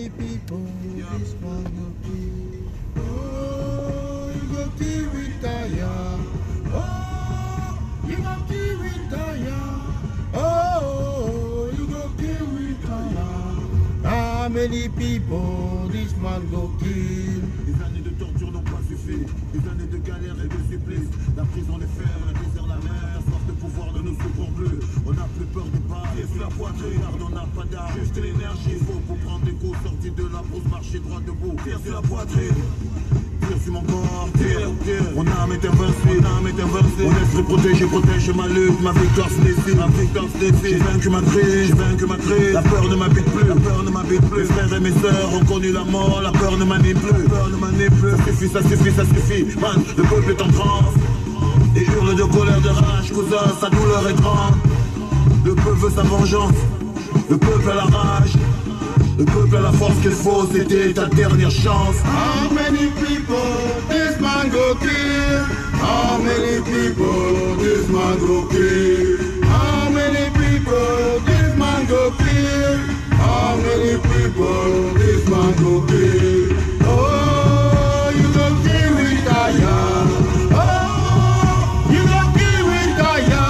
many people this one go kill? Oh, you go kill retire. Oh, you go kill retire. Oh, you go kill retire. How many people this man go kill? Les années de torture n'ont pas suffi. Les années de galère et de supplice. La prison, les fers, la désert, la mer. Force de pouvoir ne nous secourt plus. On n'a plus peur des pas. Et sur la poitrine, car on n'a pas d'armes. Juste l'énergie, faut pour prendre des coups. Sortis de la brousse, marcher droit debout. Tire sur la poitrine. Tire sur mon corps, tire. Mon âme est invincible, Mon esprit protégé, protège ma lutte. Ma victoire se décide, J'ai vaincu ma crise, La peur ne m'habite plus, Mes frères et mes sœurs ont connu la mort. La peur ne m'anime plus, Ça suffit, Man, le peuple est en transe. Et hurle de colère, de rage, cousin, sa douleur est grande. Le peuple veut sa vengeance, le peuple a la rage. Le peuple a la force qu'il faut, c'était ta dernière chance. How many people this man go kill? How many people this man go kill? How many people this man go kill? How many people this man go kill? Oh, you go kill retire. Oh, you go kill retire.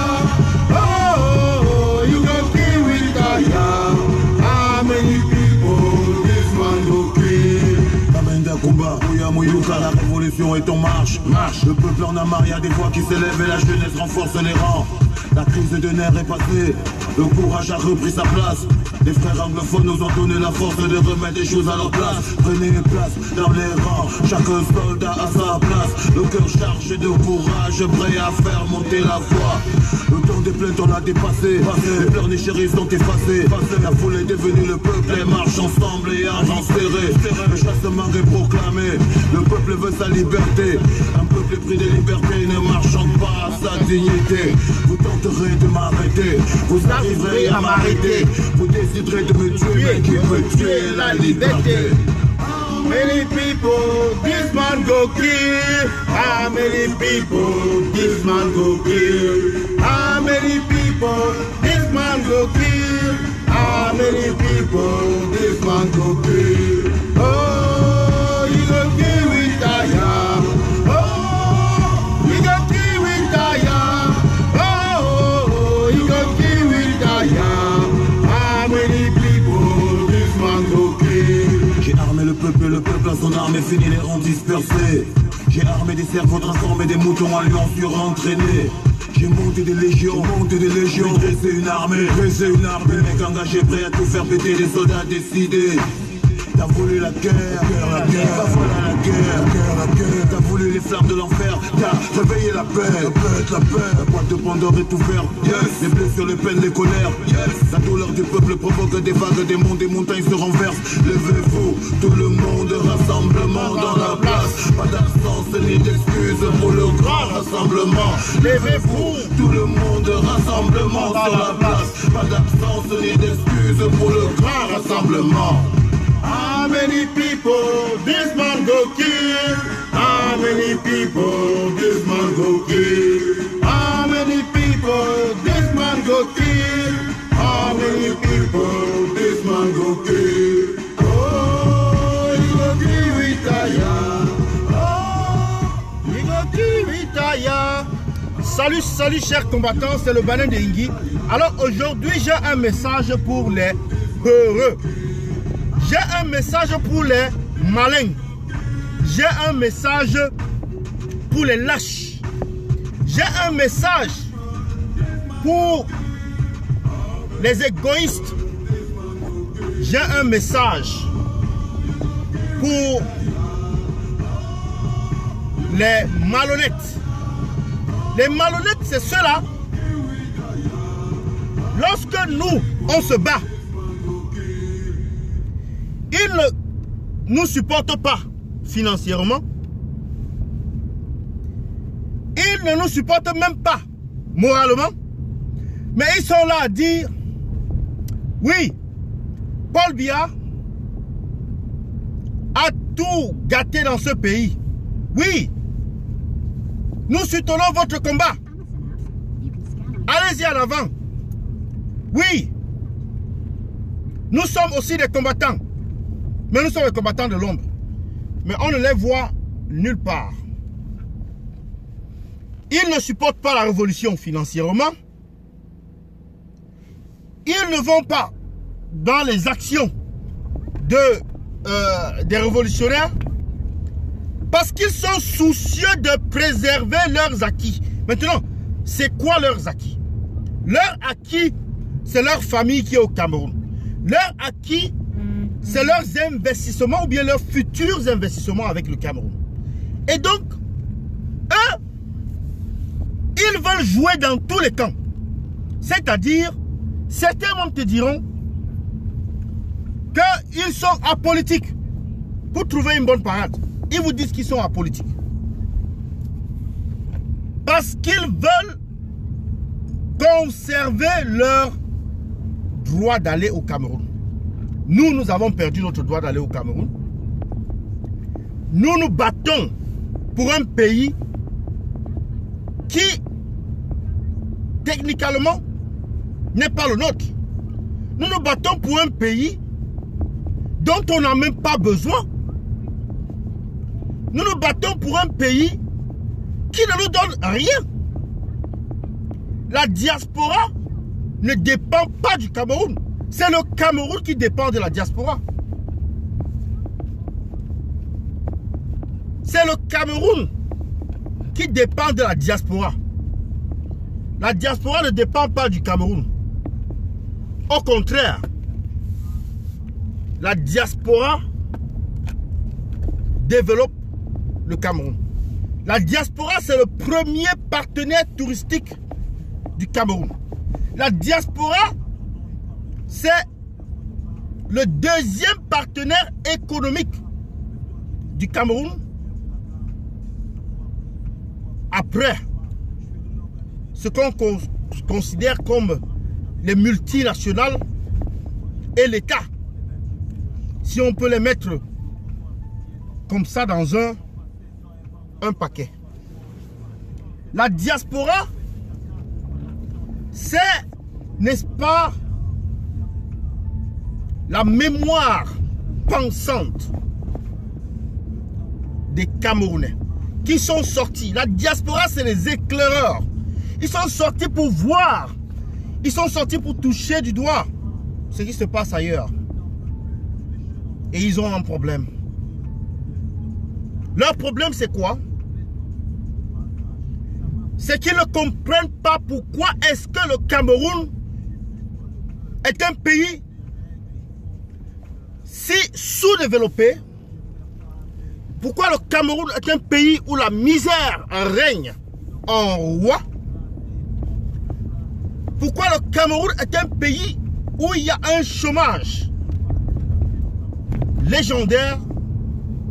Oh, you go kill retire. How many people this man go kill? Amène d'un combat, Mouyouka, la révolution est en marche. Le peuple en a marre, y'a des voix qui s'élèvent et la jeunesse renforce les rangs. La crise de nerfs est passée, le courage a repris sa place. Les frères anglophones nous ont donné la force de remettre les choses à leur place. Prenez place dans les rangs, chaque soldat a sa place. Le cœur chargé de courage, prêt à faire monter la foi. Le temps des plaintes on l'a dépassé, les pleurs des chéris sont effacés. La foule est devenue le peuple et marche ensemble et argent serré. Le chassement est proclamé, le peuple veut sa liberté. Un peuple épris de liberté ne marchant pas à sa dignité. Vous tenterez de m'arrêter, vous arriverez à m'arrêter. Vous déciderez de me tuer, mais qui peut tuer la liberté? How many people this man go kill? How many people this man go kill? How many people this man go kill? How many people this man go kill? Oh, you go kill retire. Oh, you go kill retire. Oh, you go kill retire. How many people this man go kill? J'ai armé le peuple a son armée, fini les rangs dispersés. J'ai armé des cerveaux, transformé des moutons en lions surentraînés. J'ai monté des légions, dressé une armée, Les mecs engagés, prêts à tout faire péter, des soldats décidés. T'as voulu la guerre, bah voilà la guerre. T'as voulu les flammes de l'enfer, t'as réveillé la paix. La boîte de Pandore est ouverte, Les blessures, les peines, les colères, La douleur du peuple provoque des vagues, des monts, des montagnes se renversent. Levez-vous, tout le monde, rassemblement dans la place. Pas d'absence ni d'excuses pour le grand rassemblement. Levez-vous, tout le monde, rassemblement sur la place. Pas d'absence ni d'excuses pour le grand rassemblement. How many people this man go kill? How many people this man go kill? How many people this man go kill? How many people this man go kill? Oh, you go kill retire. Oh, you go kill retire. Salut chers combattants, c'est le Banin de Ingui. Alors aujourd'hui j'ai un message pour les heureux. J'ai un message pour les malins. J'ai un message pour les lâches. J'ai un message pour les égoïstes. J'ai un message pour les malhonnêtes. Les malhonnêtes, c'est ceux-là. Lorsque nous, on se bat, ils ne nous supportent pas financièrement. Ils ne nous supportent même pas moralement. Mais ils sont là à dire, oui, Paul Biya a tout gâté dans ce pays. Oui, nous soutenons votre combat. Allez-y en avant. Oui, nous sommes aussi des combattants. Mais nous sommes les combattants de l'ombre. Mais on ne les voit nulle part. Ils ne supportent pas la révolution financièrement. Ils ne vont pas dans les actions des révolutionnaires parce qu'ils sont soucieux de préserver leurs acquis. Maintenant, c'est quoi leurs acquis? Leur acquis, c'est leur famille qui est au Cameroun. Leur acquis, c'est leurs investissements ou bien leurs futurs investissements avec le Cameroun. Et donc, eux, ils veulent jouer dans tous les camps. C'est-à-dire, certains même te diront qu'ils sont apolitiques pour trouver une bonne parade. Ils vous disent qu'ils sont apolitiques. Parce qu'ils veulent conserver leur droit d'aller au Cameroun. Nous avons perdu notre droit d'aller au Cameroun. Nous nous battons pour un pays qui, techniquement, n'est pas le nôtre. Nous nous battons pour un pays dont on n'a même pas besoin. Nous nous battons pour un pays qui ne nous donne rien. La diaspora ne dépend pas du Cameroun. C'est le Cameroun qui dépend de la diaspora. C'est le Cameroun qui dépend de la diaspora. La diaspora ne dépend pas du Cameroun. Au contraire, la diaspora développe le Cameroun. La diaspora, c'est le premier partenaire touristique du Cameroun. La diaspora, c'est le deuxième partenaire économique du Cameroun après ce qu'on considère comme les multinationales et l'État. Si on peut les mettre comme ça dans un paquet. La diaspora, c'est, n'est-ce pas, la mémoire pensante des Camerounais qui sont sortis. La diaspora, c'est les éclaireurs. Ils sont sortis pour voir. Ils sont sortis pour toucher du doigt ce qui se passe ailleurs. Et ils ont un problème. Leur problème, c'est quoi? C'est qu'ils ne comprennent pas pourquoi est-ce que le Cameroun est un pays si sous-développé. Pourquoi le Cameroun est un pays où la misère règne en roi. Pourquoi le Cameroun est un pays où il y a un chômage légendaire.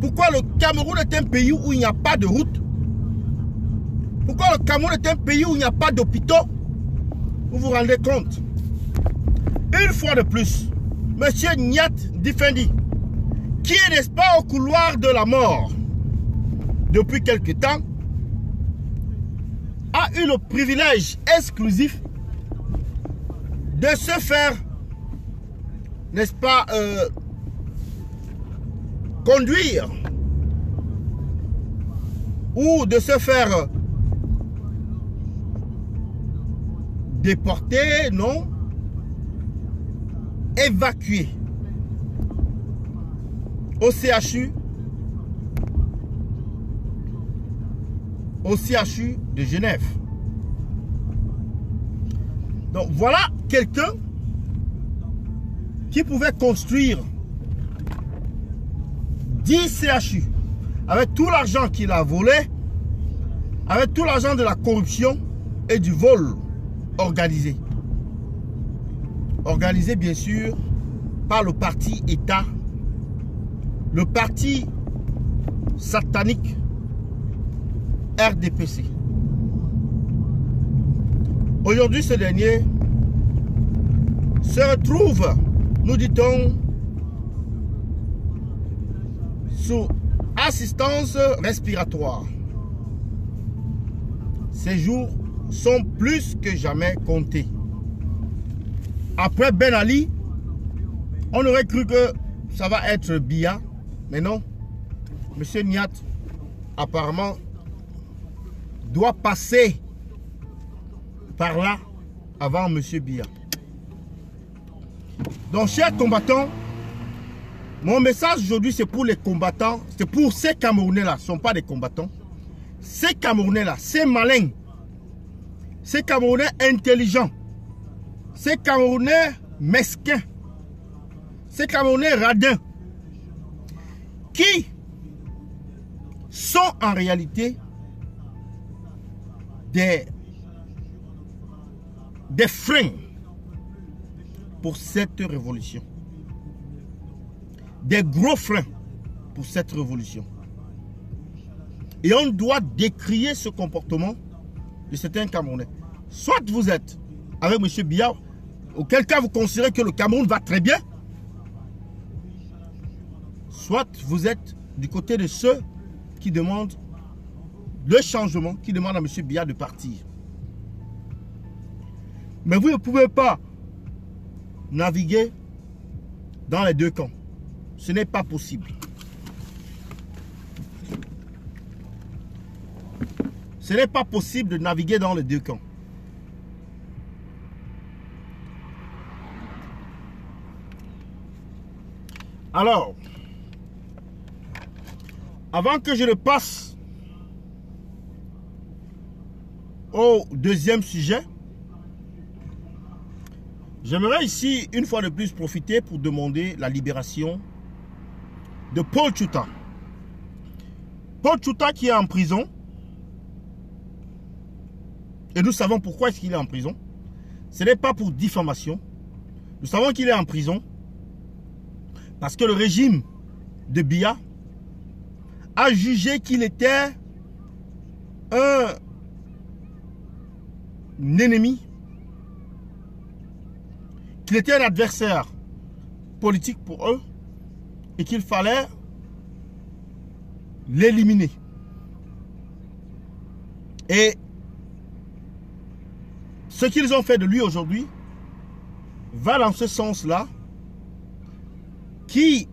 Pourquoi le Cameroun est un pays où il n'y a pas de route. Pourquoi le Cameroun est un pays où il n'y a pas d'hôpitaux. Vous vous rendez compte? Une fois de plus, M. Nyat Difendi, qui est, n'est-ce pas, au couloir de la mort depuis quelque temps, a eu le privilège exclusif de se faire, n'est-ce pas, conduire ou de se faire déporter, non, évacuer au CHU de Genève. Donc voilà quelqu'un qui pouvait construire 10 CHU avec tout l'argent qu'il a volé, avec tout l'argent de la corruption et du vol organisé. Organisé bien sûr par le parti État, le parti satanique RDPC. Aujourd'hui, ce dernier se retrouve, nous dit-on, sous assistance respiratoire. Ces jours sont plus que jamais comptés. Après Ben Ali, on aurait cru que ça va être Biya, mais non. Monsieur Niat, apparemment, doit passer par là avant Monsieur Biya. Donc, chers combattants, mon message aujourd'hui, c'est pour les combattants, c'est pour ces Camerounais-là, ce ne sont pas des combattants. Ces Camerounais-là, ces malins, ces Camerounais intelligents, ces Camerounais mesquins, ces Camerounais radins, qui sont en réalité des freins pour cette révolution. Des gros freins pour cette révolution. Et on doit décrier ce comportement de certains Camerounais. Soit vous êtes avec M. Biya, auquel cas vous considérez que le Cameroun va très bien, soit vous êtes du côté de ceux qui demandent le changement, qui demandent à M. Biya de partir. Mais vous ne pouvez pas naviguer dans les deux camps. Ce n'est pas possible. Ce n'est pas possible de naviguer dans les deux camps. Alors, avant que je ne passe au deuxième sujet, j'aimerais ici, une fois de plus, profiter pour demander la libération de Paul Tchouta. Paul Tchouta qui est en prison. Et nous savons pourquoi est-ce qu'il est en prison. Ce n'est pas pour diffamation. Nous savons qu'il est en prison parce que le régime de Biya a jugé qu'il était un ennemi, qu'il était un adversaire politique pour eux et qu'il fallait l'éliminer. Et ce qu'ils ont fait de lui aujourd'hui va dans ce sens-là, qui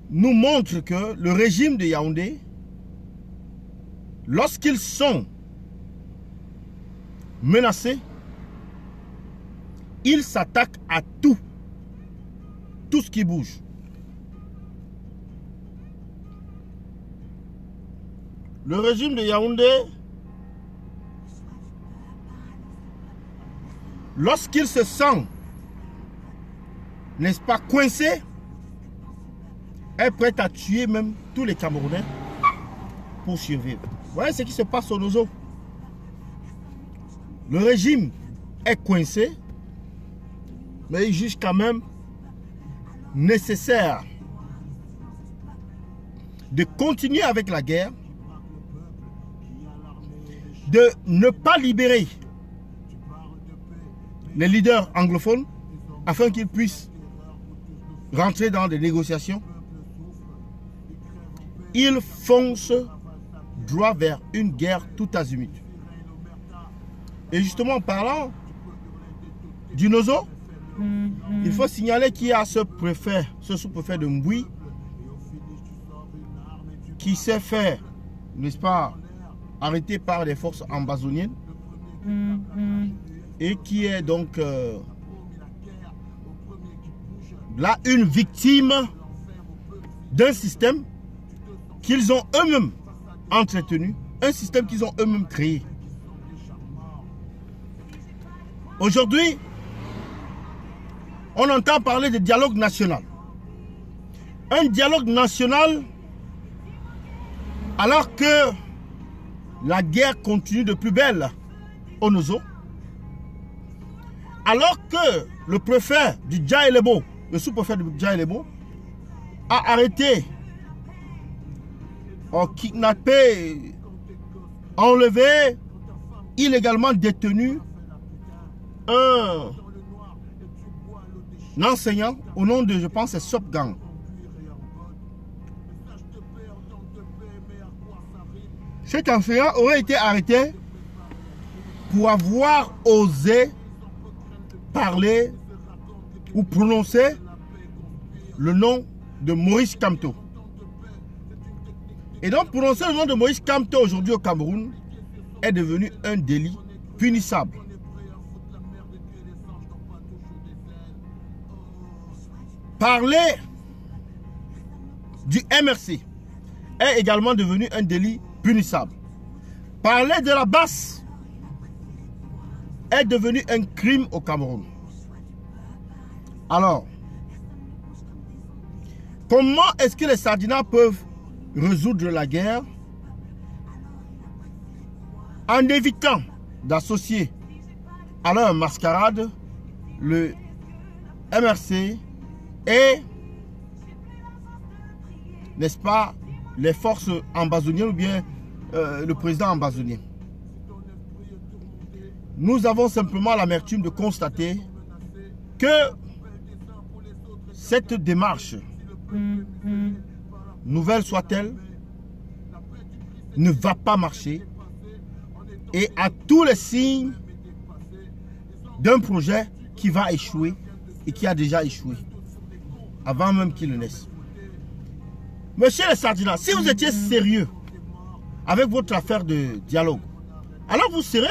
nous montre que le régime de Yaoundé, lorsqu'ils sont menacés, ils s'attaquent à tout ce qui bouge. Le régime de Yaoundé, lorsqu'il se sent, n'est-ce pas, coincé, est prêt à tuer même tous les Camerounais pour survivre. Vous voyez ce qui se passe au Nozo. Le régime est coincé, mais il juge quand même nécessaire de continuer avec la guerre, de ne pas libérer les leaders anglophones afin qu'ils puissent rentrer dans des négociations. Ils foncent droit vers une guerre tout azimut. Et justement, en parlant du Nozo, il faut signaler qu'il y a ce préfet, ce sous-préfet de Mboui, qui s'est fait, n'est-ce pas, arrêté par les forces ambazoniennes et qui est donc là une victime d'un système qu'ils ont eux-mêmes entretenu, un système qu'ils ont eux-mêmes créé. Aujourd'hui, on entend parler de dialogue national. Un dialogue national alors que la guerre continue de plus belle au Nozo. Alors que le préfet du Djaïlebo, le sous-préfet du Djaïlebo, a arrêté, a kidnappé, enlevé, illégalement détenu un enseignant au nom de, je pense, c'est Sopgang. Cet enseignant aurait été arrêté pour avoir osé parler ou prononcer le nom de Maurice Kamto. Et donc prononcer le nom de Maurice Kamto aujourd'hui au Cameroun est devenu un délit punissable. Parler du MRC est également devenu un délit punissable. Parler de la basse est devenu un crime au Cameroun. Alors, comment est-ce que les Sardinats peuvent résoudre la guerre en évitant d'associer à leur mascarade le MRC et, n'est-ce pas, les forces ambazoniennes ou bien le président ambazonien? Nous avons simplement l'amertume de constater que cette démarche, nouvelle soit-elle, ne va pas marcher et à tous les signes d'un projet qui va échouer et qui a déjà échoué avant même qu'il ne naisse. Monsieur les Sardinats, si vous étiez sérieux avec votre affaire de dialogue, alors vous serez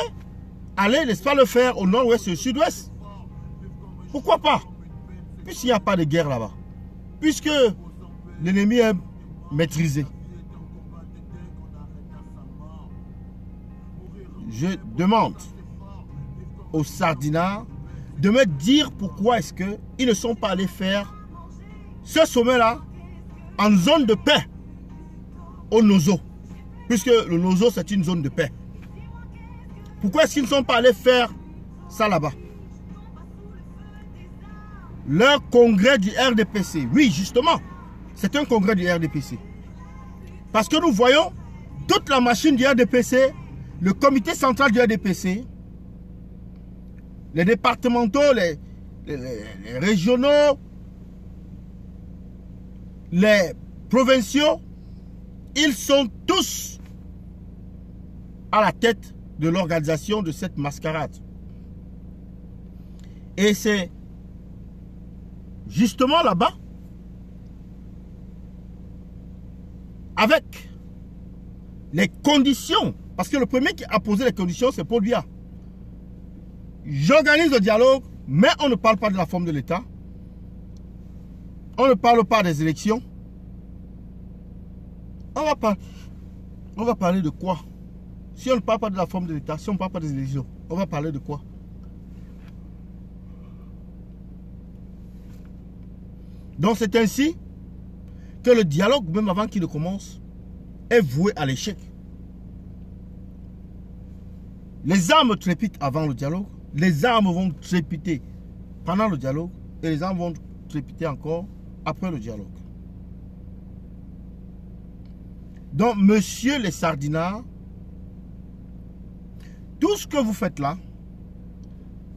allé, n'est-ce pas, le faire au nord-ouest et au sud-ouest. Pourquoi pas? Puisqu'il n'y a pas de guerre là-bas. Puisque l'ennemi est maîtrisé. Je demande aux Sardinats de me dire pourquoi est-ce qu'ils ne sont pas allés faire ce sommet-là en zone de paix au Nozo. Puisque le Nozo, c'est une zone de paix. Pourquoi est-ce qu'ils ne sont pas allés faire ça là-bas? Leur congrès du RDPC. Oui, justement, c'est un congrès du RDPC. Parce que nous voyons toute la machine du RDPC, le comité central du RDPC, les départementaux, les régionaux, les provinciaux, ils sont tous à la tête de l'organisation de cette mascarade. Et c'est justement là-bas, avec les conditions, parce que le premier qui a posé les conditions, c'est Paul Biya. J'organise le dialogue, mais on ne parle pas de la forme de l'État. On ne parle pas des élections. On va parler de quoi? Si on ne parle pas de la forme de l'État, si on ne parle pas des élections, on va parler de quoi? Donc c'est ainsi que le dialogue, même avant qu'il ne commence, est voué à l'échec. Les armes trépitent avant le dialogue, les armes vont trépiter pendant le dialogue et les armes vont trépiter encore après le dialogue. Donc, monsieur les Sardinats, tout ce que vous faites là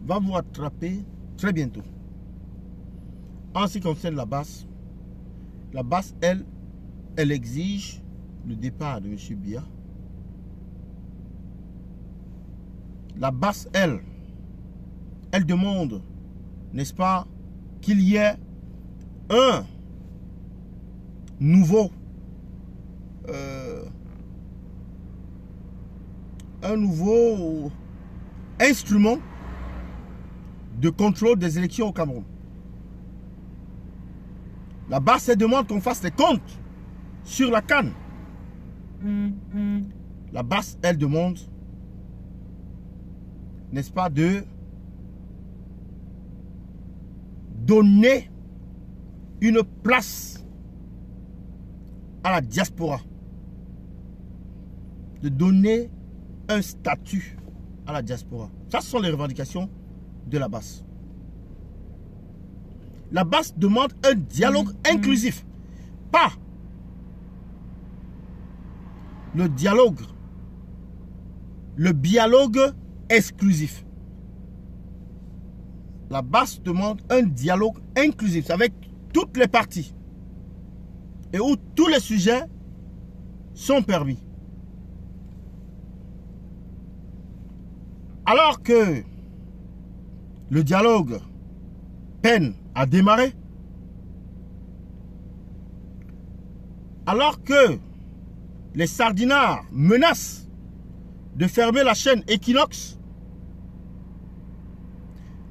va vous rattraper très bientôt. En ce qui concerne la basse, elle exige le départ de M. Biya. La basse, elle demande, n'est-ce pas, qu'il y ait un nouveau instrument de contrôle des élections au Cameroun. La basse, elle demande qu'on fasse des comptes sur la CAN. La basse, elle demande, n'est-ce pas, de donner une place à la diaspora, de donner un statut à la diaspora. Ça, ce sont les revendications de la basse. La basse demande un dialogue inclusif, pas le dialogue exclusif. La basse demande un dialogue inclusif avec toutes les parties et où tous les sujets sont permis. Alors que le dialogue peine a démarré. Alors que les sardinards menacent de fermer la chaîne Equinox,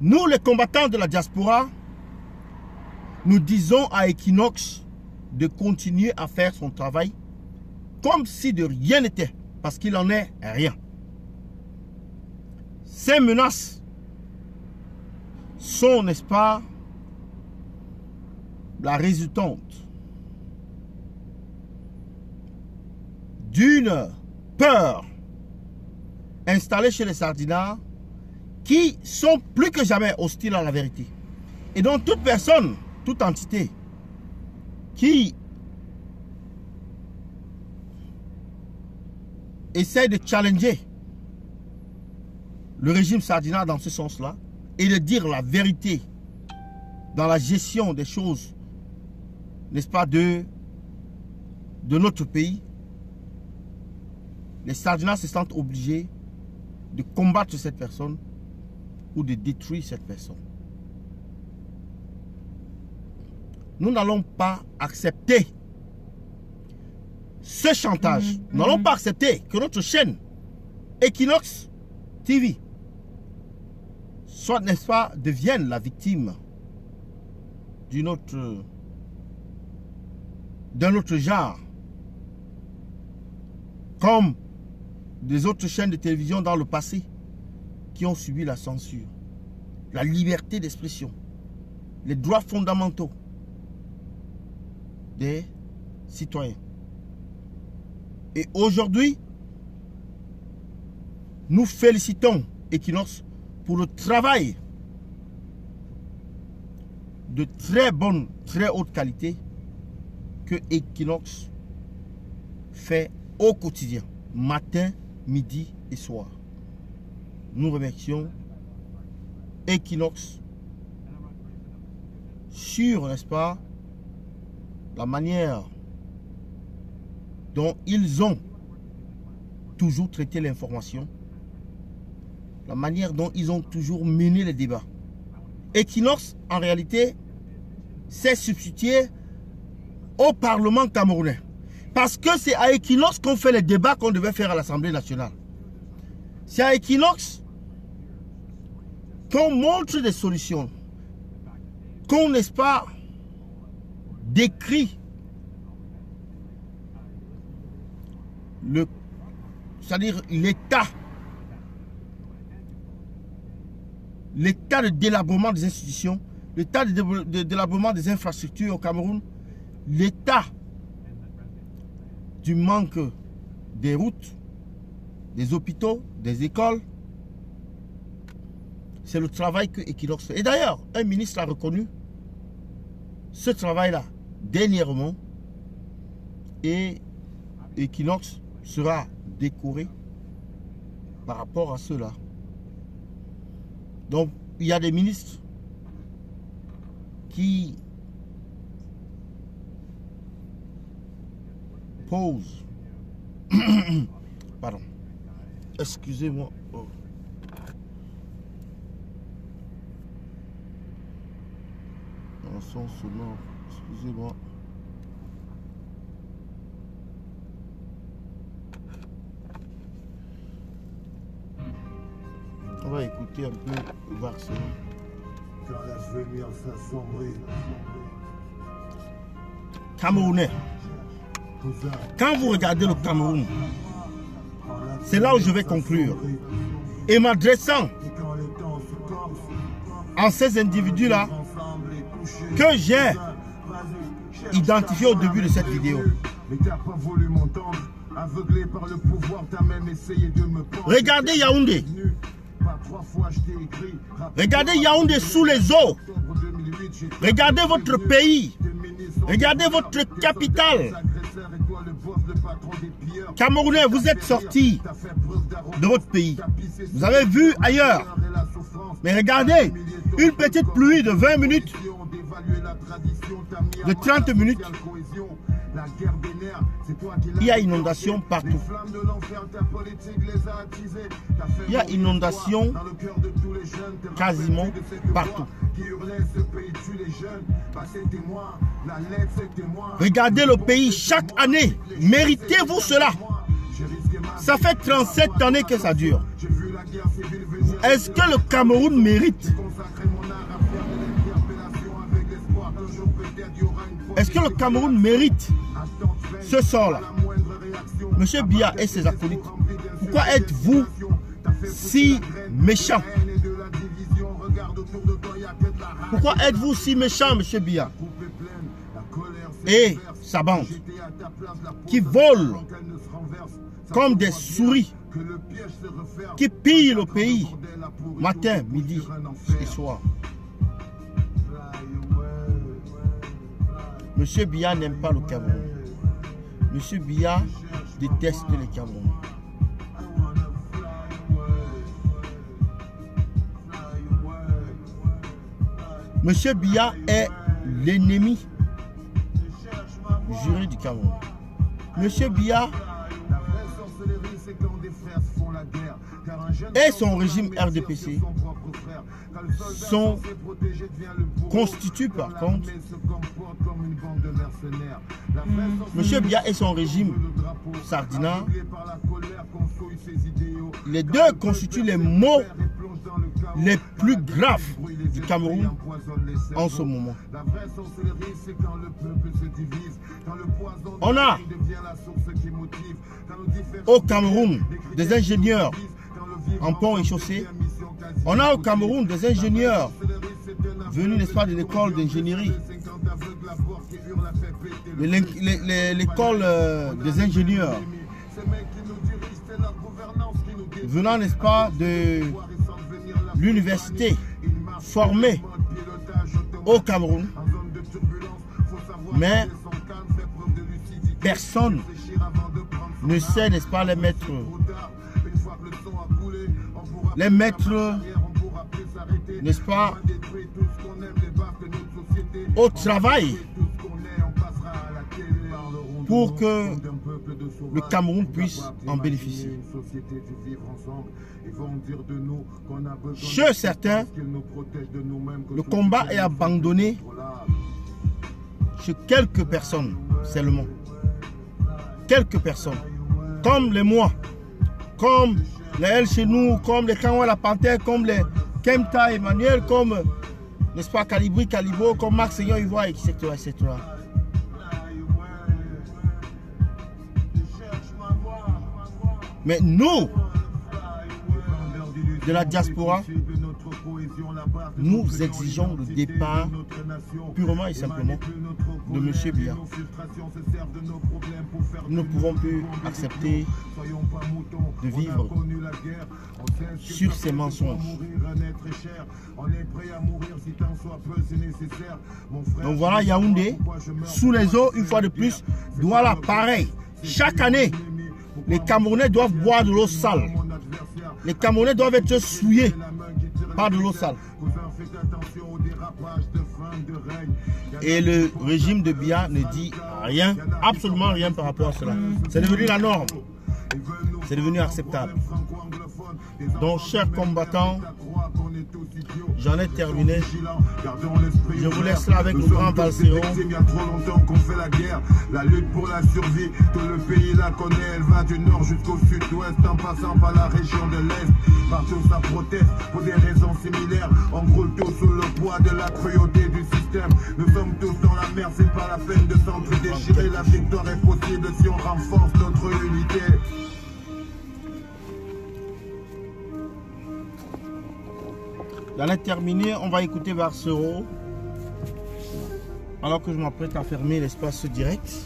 nous les combattants de la diaspora, nous disons à Equinox de continuer à faire son travail comme si de rien n'était, parce qu'il n'en est rien. Ces menaces sont, n'est-ce pas, la résultante d'une peur installée chez les sardinards qui sont plus que jamais hostiles à la vérité. Et donc toute personne, toute entité qui essaie de challenger le régime sardinard dans ce sens-là et de dire la vérité dans la gestion des choses, n'est-ce pas, de notre pays, les sardinards se sentent obligés de combattre cette personne ou de détruire cette personne. Nous n'allons pas accepter ce chantage. Nous n'allons pas accepter que notre chaîne Equinox TV soit, n'est-ce pas, devienne la victime d'un autre genre, comme des autres chaînes de télévision dans le passé qui ont subi la censure, la liberté d'expression, les droits fondamentaux des citoyens. Et aujourd'hui, nous félicitons Equinox pour le travail de très bonne, très haute qualité que Equinox fait au quotidien, matin, midi et soir. Nous remercions Equinox sur, n'est-ce pas, la manière dont ils ont toujours traité l'information, la manière dont ils ont toujours mené les débats. Equinox, en réalité, s'est substitué au Parlement camerounais. Parce que c'est à Equinox qu'on fait les débats qu'on devait faire à l'Assemblée nationale. C'est à Equinox qu'on montre des solutions, qu'on, n'est-ce pas, décrit c'est-à-dire l'état de délabrement des institutions, l'état de délabrement des infrastructures au Cameroun, l'état du manque des routes, des hôpitaux, des écoles. C'est le travail que Equinox fait. Et d'ailleurs, un ministre a reconnu ce travail-là dernièrement, et Equinox sera décoré par rapport à cela. Donc, il y a des ministres qui posent pardon, excusez-moi, un son sonore, excusez-moi. On va écouter un peu Barcelone. Quand l'avenir s'assombrit. Camerounais. Quand vous regardez le Cameroun, c'est là où je vais conclure. Et m'adressant à ces individus-là que j'ai identifié au début de cette vidéo. Regardez Yaoundé. Regardez Yaoundé sous les eaux. Regardez votre pays. Regardez votre capitale. Camerounais, vous êtes sortis de votre pays. Vous avez vu ailleurs. Mais regardez, une petite pluie de 20 minutes, de 30 minutes, Il y a inondation partout. Il y a inondation quasiment partout. Regardez le pays chaque année. Méritez-vous cela? Ça fait 37 années que ça dure. Est-ce que le Cameroun mérite? Est-ce que le Cameroun mérite ce sort-là? Monsieur Biya et ses acolytes, pourquoi êtes-vous si méchant? Pourquoi êtes-vous si méchant, monsieur Biya et sa bande qui volent comme des souris, qui pillent le pays matin, midi et soir? Monsieur Biya n'aime pas le Cameroun. Monsieur Biya déteste le Cameroun. Monsieur Biya est l'ennemi juré du Cameroun. Monsieur Biya et son régime RDPC sont constitués par contre. Monsieur Biya et son régime Sardina, les deux constituent les maux les plus graves du Cameroun en ce moment. On a au Cameroun des ingénieurs en pont et chaussée. On a au Cameroun des ingénieurs venus, n'est-ce pas, de l'école d'ingénierie. L'école des ingénieurs venant, n'est-ce pas, de l'université formée au Cameroun. Mais personne ne sait, n'est-ce pas, les mettre n'est-ce pas, au travail pour que le Cameroun puisse en bénéficier. Chez certains, le combat est abandonné chez quelques personnes seulement. Quelques personnes, comme les moi, comme les L chez nous, comme les Kanwa la Panthère, comme les Kemta Emmanuel, comme, n'est-ce pas, Calibri, Calibo, comme Max Seigneur Ivoire, etc., etc. Mais nous, de la diaspora, nous exigeons le départ purement et simplement de M. Biya. Nous ne pouvons plus accepter de vivre sur ces mensonges. Donc voilà, Yaoundé, sous les eaux, une fois de plus, Douala, pareil. Chaque année, les Camerounais doivent boire de l'eau sale. Les Camerounais doivent être souillés par de l'eau sale. Et le régime de Biya ne dit rien, absolument rien par rapport à cela. C'est devenu la norme. C'est devenu acceptable. Donc, chers combattants, j'en ai terminé. Je vous laisse là avec le grand Balséron. Il y a trop longtemps qu'on fait la guerre. La lutte pour la survie, tout le pays la connaît. Elle va du nord jusqu'au sud-ouest, en passant par la région de l'Est. Partout ça proteste pour des raisons similaires. On roule tous sous le poids de la cruauté du système. Nous sommes tous dans la merde, c'est pas la peine de s'entre-déchirer. La victoire est possible si on renforce notre unité. J'en ai terminé, on va écouter Varsero. Alors que je m'apprête à fermer l'espace direct.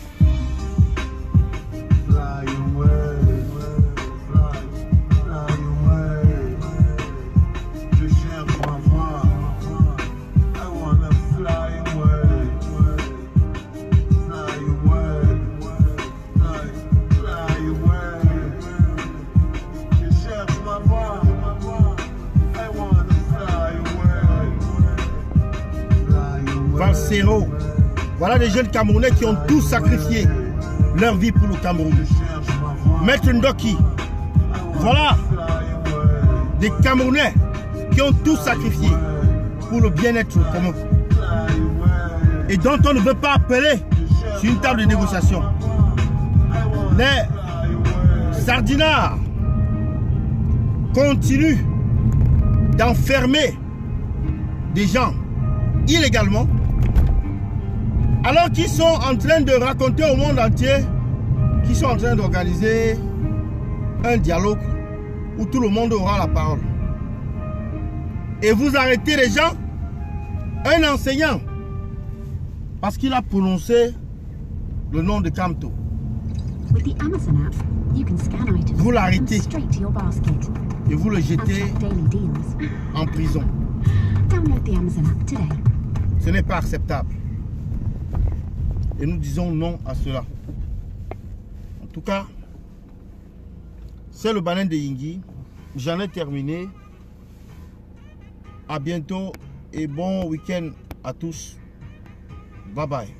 Valsero. Voilà des jeunes Camerounais qui ont tout sacrifié leur vie pour le Cameroun. Maître Ndoki, voilà des Camerounais qui ont tout sacrifié pour le bien-être commun et dont on ne veut pas appeler sur une table de négociation. Les sardinards continuent d'enfermer des gens illégalement alors qu'ils sont en train de raconter au monde entier qu'ils sont en train d'organiser un dialogue où tout le monde aura la parole. Et vous arrêtez les gens, un enseignant, parce qu'il a prononcé le nom de Kamto. Vous l'arrêtez et vous le jetez en prison. Ce n'est pas acceptable. Et nous disons non à cela. En tout cas, c'est le Banin de Yingui. J'en ai terminé. À bientôt et bon week-end à tous. Bye bye.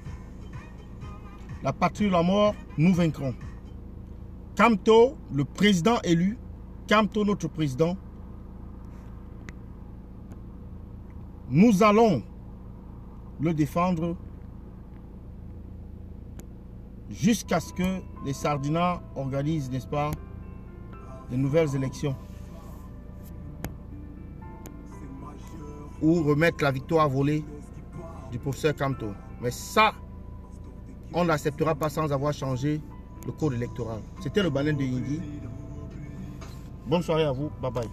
La patrie ou la mort, nous vaincrons. Kamto, le président élu, Kamto, notre président, nous allons le défendre jusqu'à ce que les Sardinards organisent, n'est-ce pas, de nouvelles élections ou remettre la victoire volée du professeur Kamto. Mais ça, on n'acceptera pas sans avoir changé le code électoral. C'était le Banin de Yingui. Bonne soirée à vous. Bye bye.